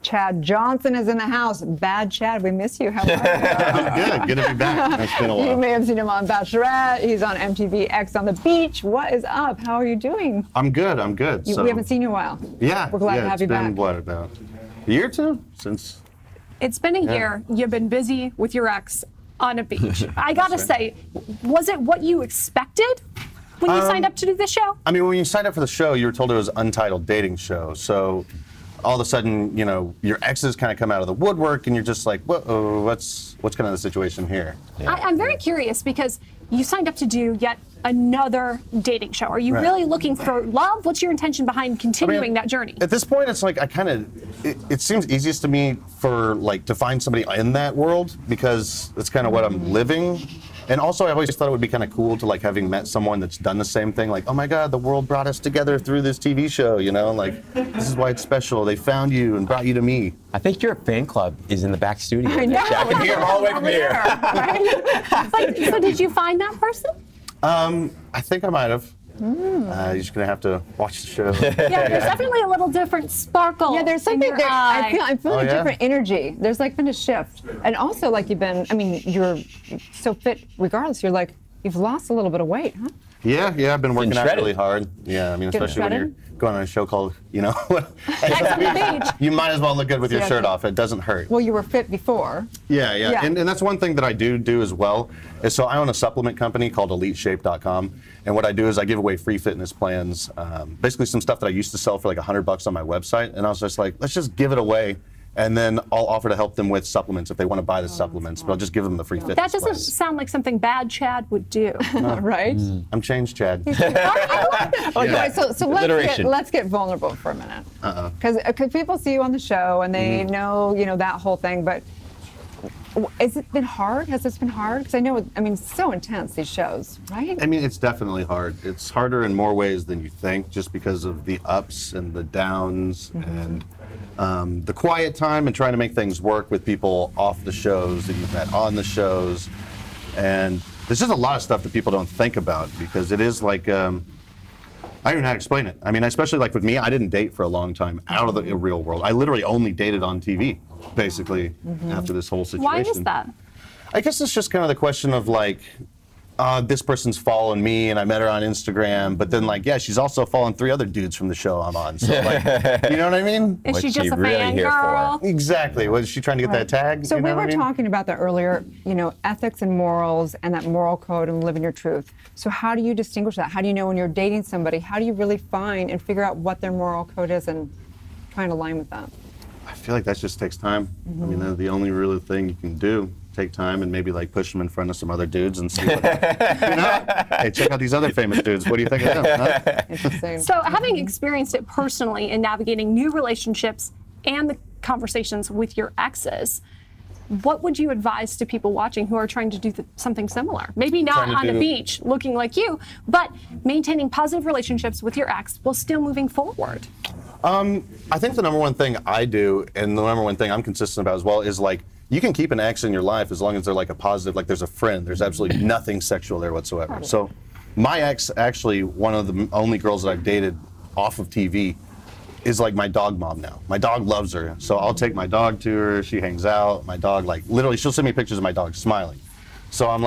Chad Johnson is in the house. Bad Chad, we miss you. How are you? Good to be back. It's been a while. You may have seen him on Bachelorette. He's on MTV X on the beach. What is up? How are you doing? I'm good. I'm good. We haven't seen you in a while. Yeah. We're glad to have you back. It's been, what, about a year or two since? It's been a year. You've been busy with your ex on a beach. I gotta say, was it what you expected when you signed up to do this show? I mean, when you signed up for the show, you were told it was an untitled dating show. So all of a sudden, your exes kind of come out of the woodwork, and you're just like, whoa, what's kind of the situation here? Yeah. I'm very curious because you signed up to do yet another dating show. Are you really looking for love? What's your intention behind continuing that journey? At this point, it's like it seems easiest to me to find somebody in that world because it's kind of what I'm living. And also, I always thought it would be kind of cool to having met someone that's done the same thing. Like, oh my God, the world brought us together through this TV show. This is why it's special. They found you and brought you to me. I think your fan club is in the back studio. I know. I can hear them all the way from here. Right? So did you find that person? I think I might have. You're just gonna have to watch the show. Yeah, there's definitely a little different sparkle. Yeah, there's something in your there. eye. I'm feeling a different energy. There's been a shift, and also you're so fit. Regardless, you've lost a little bit of weight, huh? Yeah, I've been working out really hard. Yeah, I mean, especially when you're going on a show called, X on the Beach. You might as well look good with your shirt off. It doesn't hurt. Well, you were fit before. Yeah. And that's one thing that I do as well. Is so I own a supplement company called EliteShape.com, and what I do is I give away free fitness plans, basically some stuff that I used to sell for like $100 on my website, and I was just like, let's just give it away. And then I'll offer to help them with supplements if they want to buy the supplements, but I'll just give them the free fitness. That doesn't sound like something bad Chad would do. Right? I'm changed, Chad. Okay, so let's get vulnerable for a minute. Because people see you on the show and they know that whole thing, but has it been hard? Has this been hard? Because it's so intense, these shows, right? I mean, it's definitely hard. It's harder in more ways than you think, just because of the ups and the downs and the quiet time and trying to make things work with people off the shows that you've met on the shows. And there's just a lot of stuff that people don't think about because it is like, I don't even know how to explain it. I mean, especially with me, I didn't date for a long time out of the real world. I literally only dated on TV, basically, after this whole situation. Why is that? I guess it's just kind of the question of this person's following me and I met her on Instagram, but then she's also following 3 other dudes from the show I'm on. So you know what I mean? Is she just a really fan girl? Exactly. Was she trying to get that tag? So we were talking about that earlier, ethics and morals and that moral code and living your truth. So how do you distinguish that? How do you know when you're dating somebody? How do you really find and figure out what their moral code is and try and align with that? I feel like that just takes time. I mean, that's the only real thing you can do. Take time and maybe push them in front of some other dudes and see what hey, check out these other famous dudes. What do you think of them? Huh? Interesting. So having experienced it personally in navigating new relationships and the conversations with your exes, what would you advise to people watching who are trying to do something similar? Maybe not on the beach looking like you, but maintaining positive relationships with your ex while still moving forward. I think the number one thing I do and the number one thing I'm consistent about as well is you can keep an ex in your life as long as they're a positive, there's a friend. There's absolutely nothing sexual there whatsoever. So my ex, actually, one of the only girls that I've dated off of TV is my dog mom now. My dog loves her. So I'll take my dog to her. She hangs out. My dog, literally, she'll send me pictures of my dog smiling. So I'm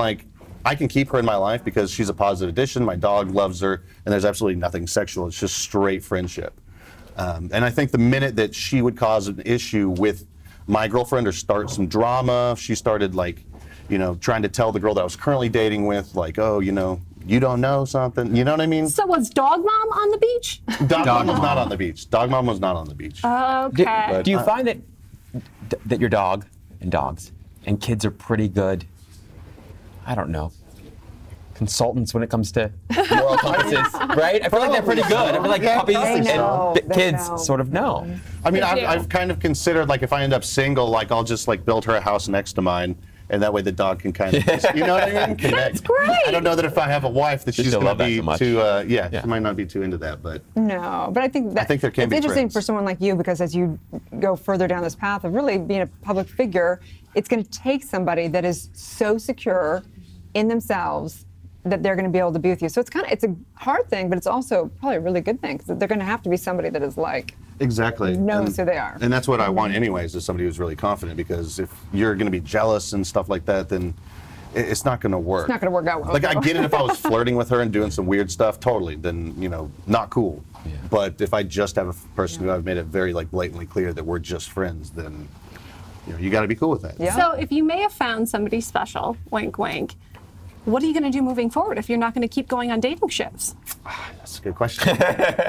I can keep her in my life because she's a positive addition. My dog loves her, and there's absolutely nothing sexual. It's just straight friendship. And I think the minute that she would cause an issue with my girlfriend or start some drama, she started trying to tell the girl that I was currently dating with, oh, you don't know something. You know what I mean? So was Dog Mom on the beach? Dog Mom was not on the beach. Dog Mom was not on the beach. Okay. Do you find that your dog and dogs and kids are pretty good, I don't know, consultants when it comes to moral compasses, right? I feel like they're pretty good. I feel like puppies and kids sort of know. I mean, I've kind of considered, if I end up single, I'll just, build her a house next to mine, and that way the dog can kind of, you know what I mean? Connect. That's great. I don't know that if I have a wife that she's going to be too, yeah, she might not be too into that, but. No, but I think there can be it's interesting friends. for someone like you because as you go further down this path of really being a public figure, it's going to take somebody that is so secure in themselves that they're going to be able to be with you. So it's a hard thing, but it's also probably a really good thing because they're going to have to be somebody that is Exactly. knows who they are. And that's what I want anyways, is somebody who's really confident, because if you're going to be jealous and stuff like that, then it's not going to work. It's not going to work out well. Like, I get it if I was flirting with her and doing some weird stuff, totally, then, you know, not cool. Yeah. But if I just have a person who I've made it very, like, blatantly clear that we're just friends, then, you know, you got to be cool with that. Yeah. So if you may have found somebody special, wink, wink, what are you going to do moving forward if you're not going to keep going on dating shows? That's a good question.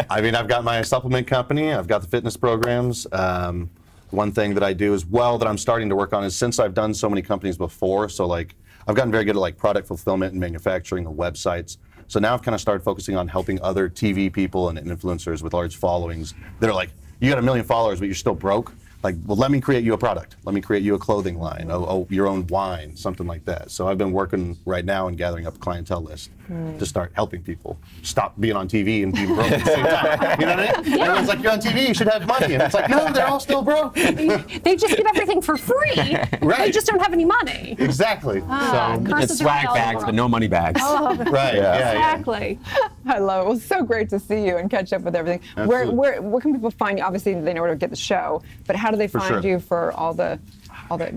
I mean, I've got my supplement company. I've got the fitness programs. One thing that I do as well that I'm starting to work on is, since I've done so many companies before, so like I've gotten very good at like product fulfillment and manufacturing of websites. So now I've kind of started focusing on helping other TV people and influencers with large followings that are like, you got 1 million followers, but you're still broke. Like, well, let me create you a product. Let me create you a clothing line, your own wine, something like that. So I've been working right now and gathering up a clientele list to start helping people stop being on TV and being broke at the same time. You know what I mean? Yeah. Everyone's like, you're on TV, you should have money. And it's like, no, they're all still broke. They just get everything for free. Right. They just don't have any money. Exactly. It's swag bags, but no money bags. Oh, right. Yeah. exactly. I love it. Well, it's so great to see you and catch up with everything. Where can people find you? Obviously, they know where to get the show, but how do they find you for all the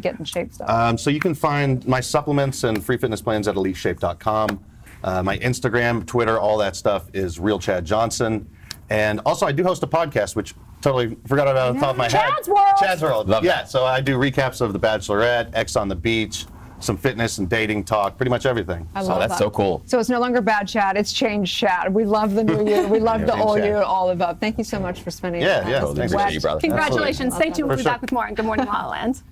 get in shape stuff? So you can find my supplements and free fitness plans at eliteshape.com. My Instagram, Twitter, all that stuff is Real Chad Johnson. And also, I do host a podcast, which totally forgot about off the top of my head. Chad's World. Chad's World. Love that. So I do recaps of The Bachelorette, X on the Beach, some fitness and dating talk, pretty much everything. I love that's that. so cool. So it's no longer bad Chad, it's changed Chad. We love the new you. We love the old you, all of that. Thank you so much for spending Yeah, time. thanks. Appreciate you, brother. Congratulations. Stay tuned. We'll be sure. back with more on Good Morning La La Land.